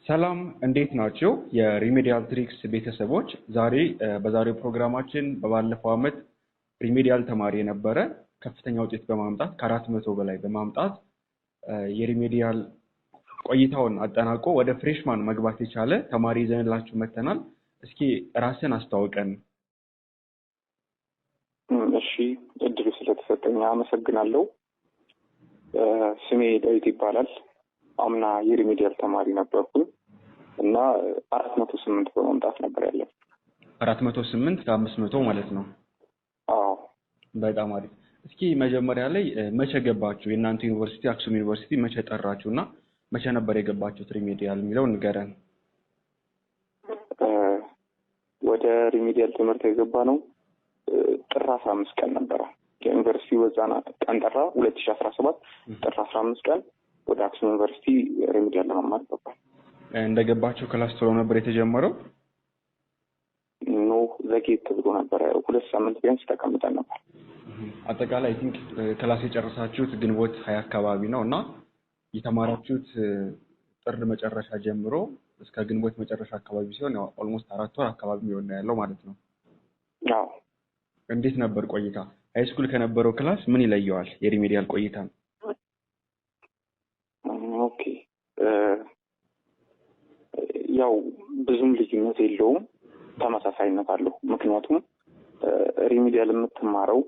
ሰላም እንዴት ናችሁ? የሪሜዲያል ትሪክስ ቤተሰቦች ዛሬ በዛሬው ፕሮግራማችን በባለፈው ዓመት ሪሜዲያል ተማሪ የነበረ ከፍተኛ ውጤት በማምጣት ከ400 በላይ በማምጣት የሪሜዲያል ቆይታውን አጠናቆ ወደ ፍሬሽማን መግባት የቻለ ተማሪ ይዘንላችሁ መተናል። እስኪ ራስን አስተዋውቀን። እሺ እድሉ ስለተሰጠኝ አመሰግናለሁ። ስሜ ዳዊት ይባላል። አምና የሪሜዲያል ተማሪ ነበርኩኝ እና 408 በመምጣት ነበር ያለው። 408 ከ500 ማለት ነው። አዎ በጣም አሪፍ። እስኪ መጀመሪያ ላይ መቼ ገባችሁ? የእናንተ ዩኒቨርሲቲ አክሱም ዩኒቨርሲቲ መቼ ጠራችሁና መቼ ነበር የገባችሁት ሪሜዲያል የሚለው ንገረን። ወደ ሪሜዲያል ትምህርት የገባ ነው ጥር 15 ቀን ነበረ። የዩኒቨርሲቲ ወዛና ቀን ጠራ 2017 ጥር 15 ቀን ወደ አክሱም ዩኒቨርሲቲ ሪሜዲያል ለመማር ገባን። እንደገባችሁ ክላስ ቶሎ ነበር የተጀመረው? ኖ ዘግይቶ ብሎ ነበር። 2 ሳምንት ቢያንስ ተቀምጠን ነበር። አጠቃላይ ቲንክ ክላስ የጨረሳችሁት ግንቦት 20 አካባቢ ነው እና የተማራችሁት ጥር መጨረሻ ጀምሮ እስከ ግንቦት መጨረሻ አካባቢ ሲሆን ኦልሞስት 4 ወር አካባቢ ይሆናል ያለው ማለት ነው። አዎ። እንዴት ነበር ቆይታ? ሃይ ስኩል ከነበረው ክላስ ምን ይለየዋል የሪሜዲያል ቆይታ? ኦኬ ያው ብዙም ልዩነት የለውም፣ ተመሳሳይነት አለው። ምክንያቱም ሪሜዲያል የምትማረው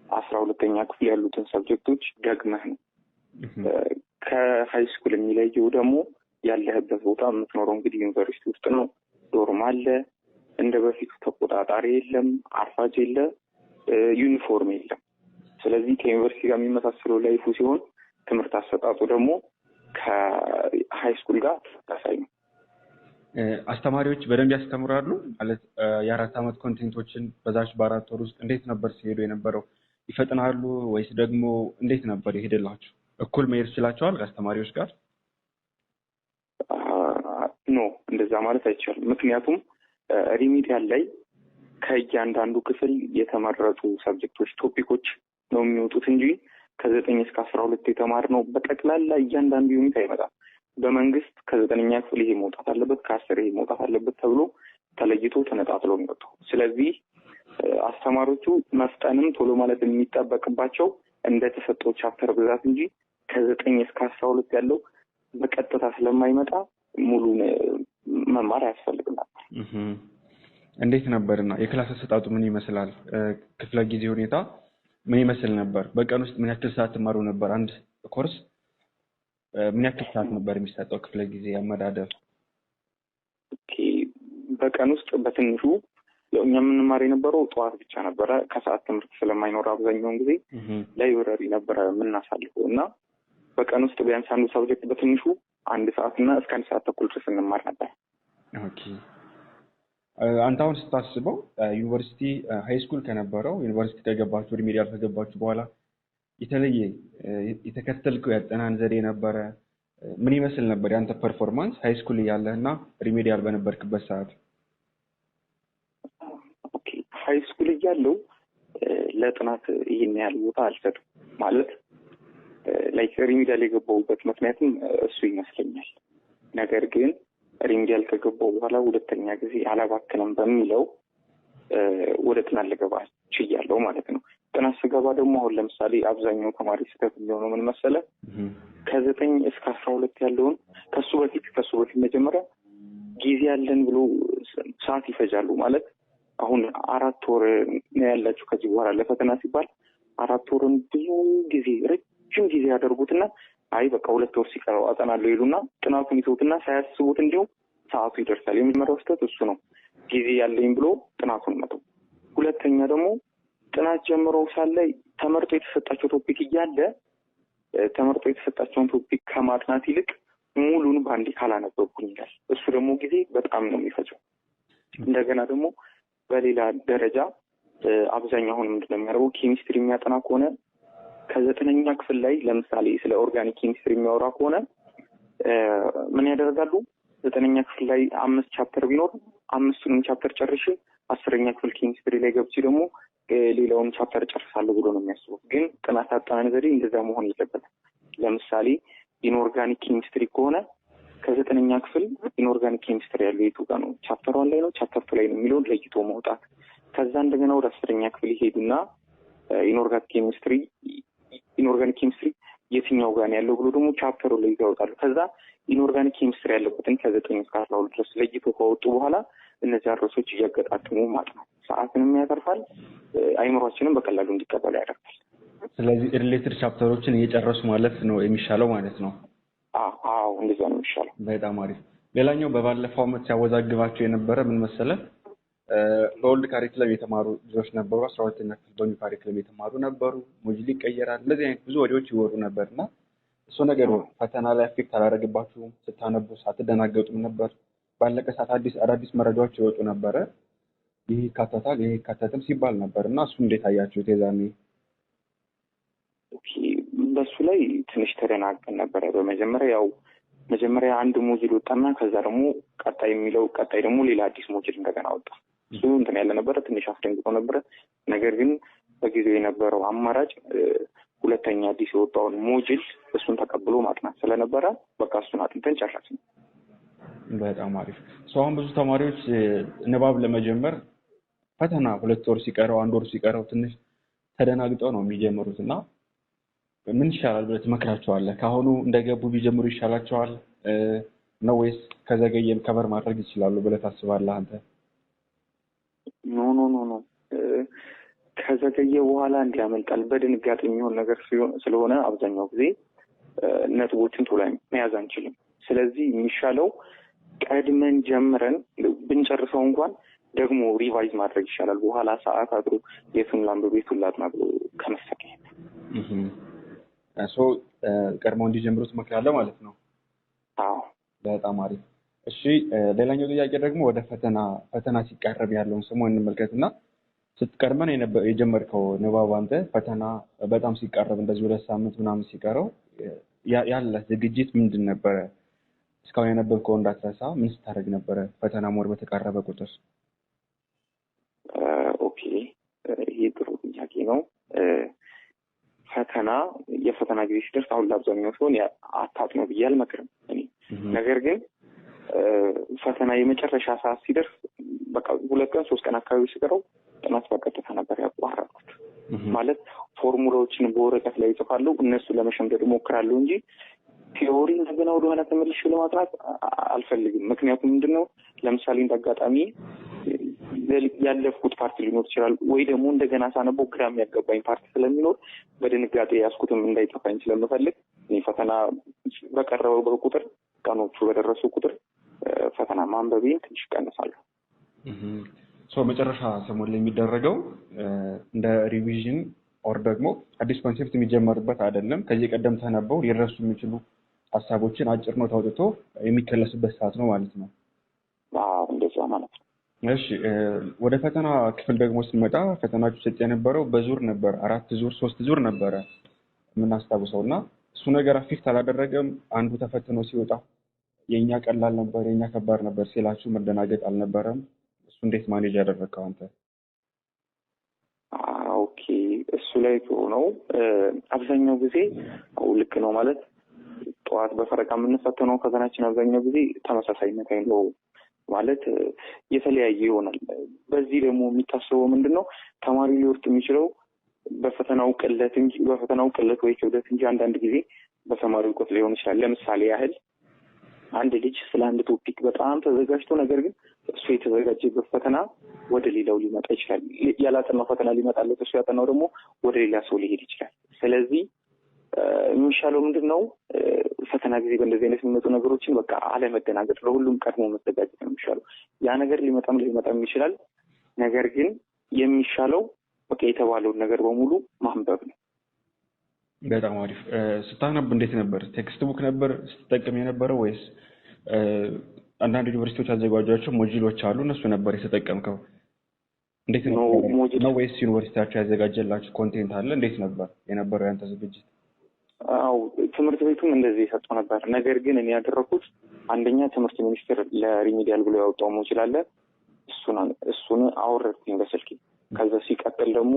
12ኛ ክፍል ያሉትን ሰብጀክቶች ደግመህ ነው። ከሃይ ስኩል የሚለየው ደግሞ ያለህበት ቦታ የምትኖረው እንግዲህ ዩኒቨርሲቲ ውስጥ ነው። ዶርም አለ፣ እንደ በፊቱ ተቆጣጣሪ የለም፣ አርፋጅ የለ፣ ዩኒፎርም የለም። ስለዚህ ከዩኒቨርሲቲ ጋር የሚመሳሰለው ላይፉ ሲሆን ትምህርት አሰጣጡ ደግሞ ከሃይ ስኩል ጋር ተመሳሳይ ነው። አስተማሪዎች በደንብ ያስተምራሉ ማለት የ4 ዓመት ኮንቴንቶችን በዛች በ4 ወር ውስጥ እንዴት ነበር ሲሄዱ የነበረው? ይፈጥናሉ ወይስ ደግሞ እንዴት ነበር ይሄድላችሁ? እኩል መሄድ ይችላችኋል ከአስተማሪዎች ጋር? ኖ እንደዛ ማለት አይቻልም። ምክንያቱም ሪሜዲያል ላይ ከእያንዳንዱ ክፍል የተመረጡ ሰብጀክቶች ቶፒኮች ነው የሚወጡት እንጂ ከ9 እስከ 12 የተማርነው በጠቅላላ እያንዳንዱ ዩኒት አይመጣም። በመንግስት ከ9ኛ ክፍል ይሄ መውጣት አለበት፣ ከ10 ይሄ መውጣት አለበት ተብሎ ተለይቶ ተነጣጥሎ የሚወጡ። ስለዚህ አስተማሪዎቹ መፍጠንም ቶሎ ማለት የሚጠበቅባቸው እንደተሰጠው ቻፕተር ብዛት እንጂ ከ9 እስከ 12 ያለው በቀጥታ ስለማይመጣ ሙሉ መማር አያስፈልግም ነበር። እንዴት ነበርና የክላስ አሰጣጡ ምን ይመስላል? ክፍለ ጊዜ ሁኔታ ምን ይመስል ነበር? በቀን ውስጥ ምን ያክል ሰዓት ትማሩ ነበር? አንድ ኮርስ ምን ያክል ሰዓት ነበር የሚሰጠው ክፍለ ጊዜ አመዳደብ? ኦኬ በቀን ውስጥ በትንሹ እኛ የምንማር የነበረው ጠዋት ብቻ ነበረ። ከሰዓት ትምህርት ስለማይኖር አብዛኛውን ጊዜ ላይብረሪ ነበረ የምናሳልፈው እና በቀን ውስጥ ቢያንስ አንዱ ሰብጀክት በትንሹ 1 ሰዓት እና እስከ 1 ሰዓት ተኩል ድረስ እንማር ነበር። ኦኬ አንተ አሁን ስታስበው ዩኒቨርሲቲ ሃይ ስኩል ከነበረው ዩኒቨርሲቲ ከገባችሁ ሪሜዲያል ከገባችሁ በኋላ የተለየ የተከተልከው ያጠናን ዘዴ ነበረ? ምን ይመስል ነበር ያንተ ፐርፎርማንስ ሃይ ስኩል እያለህና ሪሜዲያል በነበርክበት ሰዓት? ኦኬ ሃይ ስኩል እያለሁ ለጥናት ይሄን ያህል ቦታ አልሰጥም። ማለት ላይክ ሪሜዲያል የገባሁበት ምክንያቱም እሱ ይመስለኛል። ነገር ግን ሪሜዲያል ከገባሁ በኋላ ሁለተኛ ጊዜ አላባክንም በሚለው ወደ ጥናት ልገባ ችያለሁ ማለት ነው። ጥናት ስገባ ደግሞ አሁን ለምሳሌ አብዛኛው ተማሪ ስህተት የሚሆነው ምን መሰለህ? ከ9 እስከ 12 ያለውን ከሱ በፊት መጀመሪያ ጊዜ ያለን ብሎ ሰዓት ይፈጃሉ። ማለት አሁን 4 ወር ነው ያላችሁ ከዚህ በኋላ ለፈተና ሲባል 4 ወርን ብዙ ጊዜ ረጅም ጊዜ ያደርጉትና አይ በቃ 2 ወር ሲቀረው አጠናለሁ ይሉና ጥናቱን ይተውትና ሳያስቡት እንዲሁ ሰዓቱ ይደርሳል። የመጀመሪያው ስህተት እሱ ነው፣ ጊዜ ያለኝ ብሎ ጥናቱን መተው። ሁለተኛ ደግሞ ጥናት ጀምረው ሳለ ተመርጦ የተሰጣቸው ቶፒክ እያለ ተመርጦ የተሰጣቸውን ቶፒክ ከማጥናት ይልቅ ሙሉን ባንዴ ካላነበብኩኝ ይላል። እሱ ደግሞ ጊዜ በጣም ነው የሚፈጀው። እንደገና ደግሞ በሌላ ደረጃ አብዛኛው አሁን ምንድነው የሚያደርገው? ኬሚስትሪ የሚያጠና ከሆነ ከ9ኛ ክፍል ላይ ለምሳሌ ስለ ኦርጋኒክ ኬሚስትሪ የሚያወራ ከሆነ ምን ያደርጋሉ? 9ኛ ክፍል ላይ 5 ቻፕተር ቢኖር 5ቱንም ቻፕተር ጨርሼ 10ኛ ክፍል ኬሚስትሪ ላይ ገብቼ ደግሞ ሌላውን ቻፕተር ጨርሳለሁ ብሎ ነው የሚያስቡት። ግን ጥናት አጠናን ዘዴ እንደዛ መሆን የለበትም። ለምሳሌ ኢንኦርጋኒክ ኬሚስትሪ ከሆነ ከዘጠነኛ ክፍል ኢንኦርጋኒክ ኬሚስትሪ ያለው የቱ ጋር ነው? ቻፕተር 1 ላይ ነው ቻፕተር 2 ላይ ነው የሚለውን ለይቶ ማውጣት። ከዛ እንደገና ወደ 10ኛ ክፍል ይሄዱና ኢንኦርጋኒክ ኬሚስትሪ የትኛው ጋር ነው ያለው ብሎ ደግሞ ቻፕተሩ ላይ ያወጣሉ። ከዛ ኢንኦርጋኒክ ኬሚስትሪ ያለበትን ከ9 እስከ 12 ድረስ ለይቶ ካወጡ በኋላ እነዚህ ርዕሶች እያገጣጠሙ ማጥናት ሰዓትንም ያተርፋል፣ አይምሯችንም በቀላሉ እንዲቀበል ያደርጋል። ስለዚህ ሪሌትድ ቻፕተሮችን እየጨረሱ ማለት ነው የሚሻለው ማለት ነው። አዎ እንደዛ ነው የሚሻለው። በጣም አሪፍ። ሌላኛው በባለፈው ዓመት ሲያወዛግባቸው የነበረ ምን መሰለህ? በኦልድ ካሪክለም የተማሩ ልጆች ነበሩ፣ 12ኛ ክፍል በኒው ካሪክለም የተማሩ ነበሩ። ሞጁል ይቀየራል፣ እንደዚህ አይነት ብዙ ወሬዎች ይወሩ ነበርና እሱ ነገር ፈተና ላይ አፌክት አላደረገባችሁም? ስታነቡ ሳትደናገጡም ነበር? ባለቀ ሰዓት አዳዲስ መረጃዎች ይወጡ ነበረ። ይህ ይካተታል ይህ ይካተትም ሲባል ነበር እና እሱ እንዴት አያችሁት የዛኔ? በሱ ላይ ትንሽ ተደናግጠን ነበረ። መጀመሪያ አንድ ሞጁል ወጣና ከዛ ደግሞ ቀጣይ ደግሞ ሌላ አዲስ ሞጁል እንደገና ወጣ። እሱ እንትን ያለ ነበረ፣ ትንሽ አስደንግጦ ነበረ። ነገር ግን በጊዜው የነበረው አማራጭ ሁለተኛ አዲስ የወጣውን ሞጁል እሱን ተቀብሎ ማጥናት ስለነበረ በቃ እሱን አጥንተን ጨረስን። በጣም አሪፍ። አሁን ብዙ ተማሪዎች ንባብ ለመጀመር ፈተና 2 ወር ሲቀረው 1 ወር ሲቀረው ትንሽ ተደናግጠው ነው የሚጀምሩት እና ምን ይሻላል ብለህ ትመክራቸዋለህ? ከአሁኑ እንደገቡ ቢጀምሩ ይሻላቸዋል ነው ወይስ ከዘገየም ከበር ማድረግ ይችላሉ ብለህ ታስባለህ አንተ? ኖ ከዘገየ በኋላ እንዲያመልጣል በድንጋጤ የሚሆን ነገር ስለሆነ አብዛኛው ጊዜ ነጥቦችን ቶሎ መያዝ አንችልም። ስለዚህ የሚሻለው ቀድመን ጀምረን ብንጨርሰው እንኳን ደግሞ ሪቫይዝ ማድረግ ይሻላል። በኋላ ሰዓት አድሮ የቱን ላንብብ የቱን ላጥና ብሎ ከመሰቀኝ ቀድሞ እንዲጀምሩ ትመክራለህ ማለት ነው? አዎ። በጣም አሪፍ። እሺ ሌላኛው ጥያቄ ደግሞ ወደ ፈተና ሲቃረብ ያለውን ሰሞን እንመልከትና ስትቀርበን የጀመርከው ንባብ አንተ ፈተና በጣም ሲቃረብ እንደዚህ 2 ሳምንት ምናምን ሲቀረው ያለ ዝግጅት ምንድን ነበረ? እስካሁን የነበርከው እንዳትረሳ ምን ስታደርግ ነበረ ፈተና ሞር በተቃረበ ቁጥር? ኦኬ ይሄ ጥሩ ጥያቄ ነው። የፈተና ጊዜ ሲደርስ አሁን ለአብዛኛው ሲሆን አታጥኖ ብዬ አልመክርም እኔ። ነገር ግን ፈተና የመጨረሻ ሰዓት ሲደርስ በቃ 2 ቀን 3 ቀን አካባቢ ሲቀረው ጥናት በቀጥታ ነበር ያቋረጥኩት። ማለት ፎርሙላዎችን በወረቀት ላይ ይጽፋለሁ፣ እነሱ ለመሸምደድ እሞክራለሁ እንጂ ቲዮሪ እንደገና ወደኋላ ተመልሼ ለማጥናት አልፈልግም። ምክንያቱም ምንድነው ለምሳሌ እንዳጋጣሚ ያለፍኩት ፓርቲ ሊኖር ይችላል ወይ ደግሞ እንደገና ሳነበው ግራ የሚያጋባኝ ፓርቲ ስለሚኖር በድንጋጤ ያስኩትም እንዳይጠፋኝ ስለምፈልግ ፈተና በቀረበው ቁጥር ቀኖቹ በደረሱ ቁጥር ፈተና ማንበቤን ትንሽ ቀንሳለሁ። መጨረሻ ሰሞን ላይ የሚደረገው እንደ ሪቪዥን ኦር ደግሞ አዲስ ኮንሴፕት የሚጀመርበት አይደለም። ከዚህ ቀደም ተነበው ሊረሱ የሚችሉ ሀሳቦችን አጭር ኖት አውጥቶ የሚከለስበት ሰዓት ነው ማለት ነው። አዎ እንደዛ ማለት ነው። እሺ ወደ ፈተና ክፍል ደግሞ ስንመጣ ፈተናችሁ ሰጥ የነበረው በዙር ነበር፣ 4 ዙር 3 ዙር ነበረ የምናስታውሰውና እሱ ነገር አፌክት አላደረገም? አንዱ ተፈትኖ ሲወጣ የኛ ቀላል ነበር የኛ ከባድ ነበር ሲላችሁ መደናገጥ አልነበረም? እሱ እንዴት ማኔጅ ያደረግከው አንተ? ኦኬ እሱ ላይ ጥሩ ነው። አብዛኛው ጊዜ ልክ ነው ማለት ጠዋት በፈረቃ የምንፈተነው ፈተናችን አብዛኛው ጊዜ ተመሳሳይነት አይኖረው ማለት የተለያየ ይሆናል። በዚህ ደግሞ የሚታሰበው ምንድነው ተማሪ ሊወርድ የሚችለው በፈተናው ቅለት ወይ ክብደት እንጂ አንዳንድ ጊዜ በተማሪው ቁጥር ሊሆን ይችላል። ለምሳሌ ያህል አንድ ልጅ ስለ አንድ ቶፒክ በጣም ተዘጋጅቶ ነገር ግን እሱ የተዘጋጀበት ፈተና ወደ ሌላው ሊመጣ ይችላል። ያላጠናው ፈተና ሊመጣለት እሱ ያጠናው ደግሞ ወደ ሌላ ሰው ሊሄድ ይችላል። ስለዚህ የሚሻለው ምንድነው ፈተና ጊዜ በእንደዚህ አይነት የሚመጡ ነገሮችን በቃ አለመደናገጥ፣ ለሁሉም ቀድሞ መዘጋጀት ነው የሚሻለው። ያ ነገር ሊመጣም ይችላል። ነገር ግን የሚሻለው በቃ የተባለውን ነገር በሙሉ ማንበብ ነው። በጣም አሪፍ። ስታነብ እንዴት ነበር? ቴክስት ቡክ ነበር ስትጠቀም የነበረው ወይስ አንዳንድ ዩኒቨርሲቲዎች ያዘጋጇቸው ሞጁሎች አሉ እነሱ ነበር የተጠቀምከው? እንዴት ነው ወይስ ዩኒቨርሲቲያቸው ያዘጋጀላችሁ ኮንቴንት አለ? እንዴት ነበር የነበረው ያንተ ዝግጅት? አው ትምህርት ቤቱም እንደዚህ ይሰጡ ነበር። ነገር ግን እኔ ያደረኩት አንደኛ ትምህርት ሚኒስቴር ለሪሚዲያል ብሎ ያወጣው ሞጁል አለ፣ እሱን አወረድኩኝ በስልኬ። ከዛ ሲቀጥል ደግሞ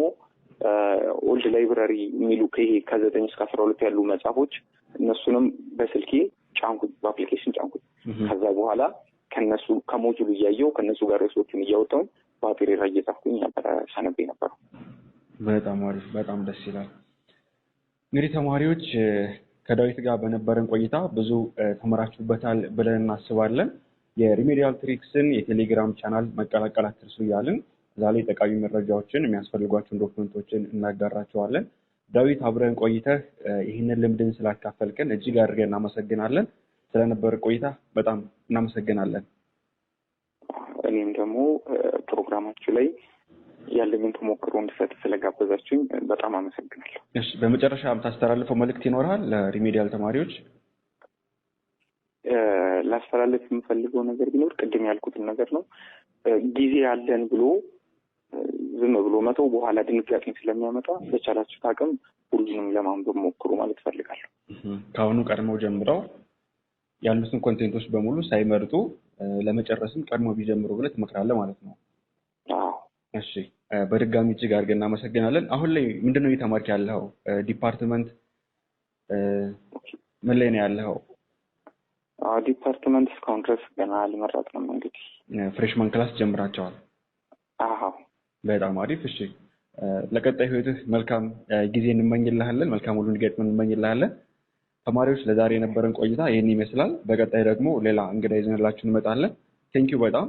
ኦልድ ላይብራሪ የሚሉ ከ9 እስከ 12 ያሉ መጽሐፎች እነሱንም በስልኬ ጫንኩኝ፣ በአፕሊኬሽን ጫንኩኝ። ከዛ በኋላ ከነሱ ከሞጁሉ እያየው ከነሱ ጋር ርዕሶቹን እያወጣሁኝ በአፔሬራ እየጻፍኩኝ ነበረ ሳነብ ነበረው። በጣም አሪፍ፣ በጣም ደስ ይላል። እንግዲህ ተማሪዎች ከዳዊት ጋር በነበረን ቆይታ ብዙ ተመራችሁበታል ብለን እናስባለን። የሪሜዲያል ትሪክስን የቴሌግራም ቻናል መቀላቀል አትርሱ እያልን እዛ ላይ ጠቃሚ መረጃዎችን የሚያስፈልጓቸውን ዶክመንቶችን እናጋራቸዋለን። ዳዊት አብረን ቆይተህ ይህንን ልምድን ስላካፈልከን እጅግ አድርገን እናመሰግናለን። ስለነበረ ቆይታ በጣም እናመሰግናለን። እኔም ደግሞ ፕሮግራማችሁ ላይ ያለኝን ተሞክሮ እንድሰጥ ስለጋበዛችሁኝ በጣም አመሰግናለሁ። እሺ፣ በመጨረሻ የምታስተላልፈው መልዕክት ይኖርሃል ለሪሜዲያል ተማሪዎች? ላስተላልፍ የምፈልገው ነገር ቢኖር ቅድም ያልኩትን ነገር ነው። ጊዜ ያለን ብሎ ዝም ብሎ መተው በኋላ ድንጋጤን ስለሚያመጣ በቻላችሁት አቅም ሁሉንም ለማንበብ ሞክሩ ማለት እፈልጋለሁ። ከአሁኑ ቀድመው ጀምረው ያሉትን ኮንቴንቶች በሙሉ ሳይመርጡ ለመጨረስም ቀድመው ቢጀምሩ ብለህ ትመክራለህ ማለት ነው? አዎ። እሺ፣ በድጋሚ እጅግ አድርገን እናመሰግናለን። አሁን ላይ ምንድነው እየተማርክ ያለኸው? ዲፓርትመንት ምን ላይ ነው ያለኸው? ዲፓርትመንት እስካሁን ድረስ ገና አልመረጥንም። እንግዲህ ፍሬሽማን ክላስ ጀምራቸዋል? አዎ። በጣም አሪፍ። እሺ፣ ለቀጣይ ህይወትህ መልካም ጊዜ እንመኝልሃለን። መልካም ሁሉ እንዲገጥም እንመኝልሃለን። ተማሪዎች ለዛሬ የነበረን ቆይታ ይህን ይመስላል። በቀጣይ ደግሞ ሌላ እንግዳ ይዘንላችሁ እንመጣለን። ቴንኪው በጣም